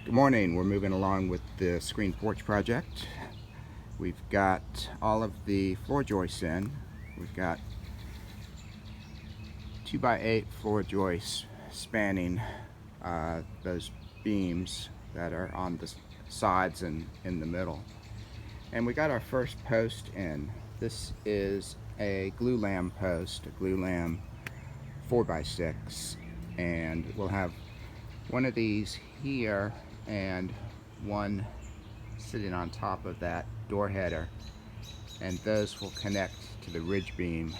Good morning. We're moving along with the screen porch project. We've got all of the floor joists in. We've got 2x8 floor joists spanning those beams that are on the sides and in the middle. And we got our first post in. This is a glue lam post, a glue lam 4x6, and we'll have one of these here and one sitting on top of that door header, and those will connect to the ridge beam.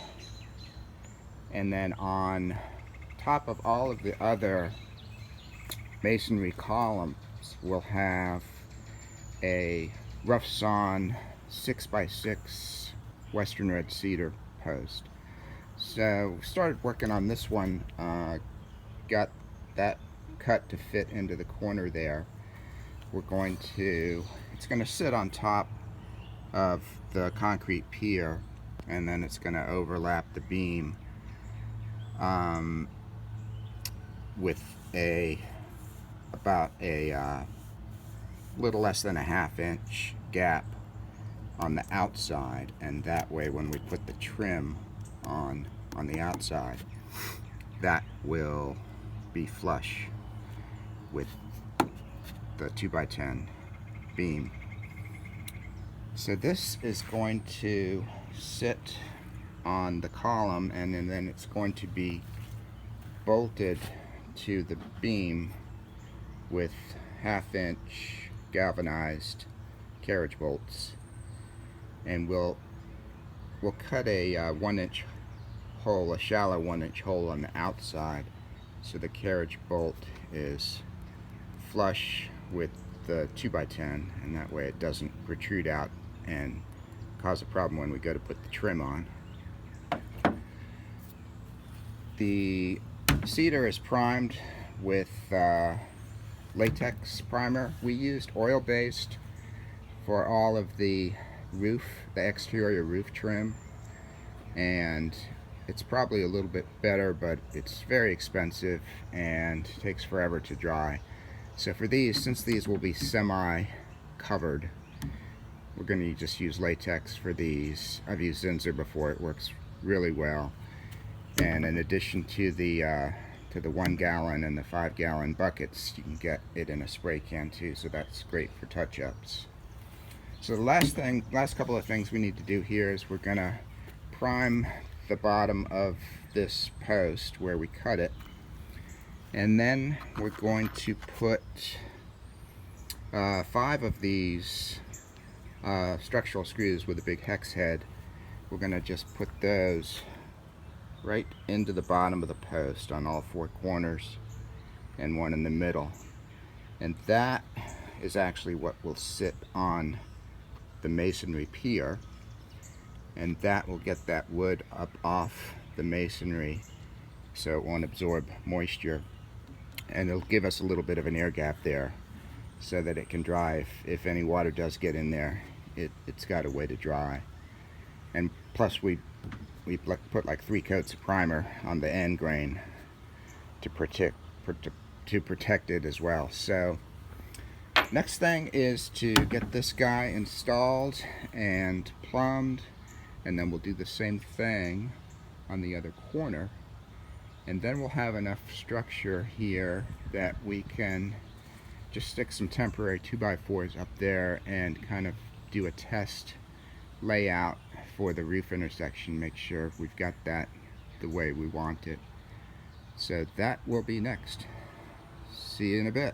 And then on top of all of the other masonry columns, we'll have a rough sawn 6x6 western red cedar post. So we started working on this one, got that cut to fit into the corner there. It's going to sit on top of the concrete pier, and then it's going to overlap the beam with about a little less than a ½ inch gap on the outside, and that way when we put the trim on the outside, that will be flush with the 2x10 beam. So this is going to sit on the column, and then it's going to be bolted to the beam with ½ inch galvanized carriage bolts, and we'll cut a 1-inch hole, a shallow 1-inch hole on the outside, so the carriage bolt is flush with the 2x10, and that way it doesn't protrude out and cause a problem when we go to put the trim on. The cedar is primed with latex primer. We used oil-based for all of the exterior roof trim, and it's probably a little bit better, but it's very expensive and takes forever to dry. So for these, since these will be semi-covered, we're going to just use latex for these. I've used Zinsser before. It works really well. And in addition to the 1 gallon and the 5 gallon buckets, you can get it in a spray can too, so that's great for touch-ups. So the last couple of things we need to do here is we're going to prime the bottom of this post where we cut it, and then we're going to put 5 of these structural screws with a big hex head. We're going to just put those right into the bottom of the post on all 4 corners and one in the middle, and that is actually what will sit on the masonry pier, and that will get that wood up off the masonry so it won't absorb moisture, and it'll give us a little bit of an air gap there so that it can dry. If any water does get in there, it's got a way to dry. And plus we put like 3 coats of primer on the end grain to protect it as well. So next thing is to get this guy installed and plumbed, and then we'll do the same thing on the other corner, and then we'll have enough structure here that we can just stick some temporary 2x4s up there and kind of do a test layout for the roof intersection, make sure we've got that the way we want it. So that will be next. See you in a bit.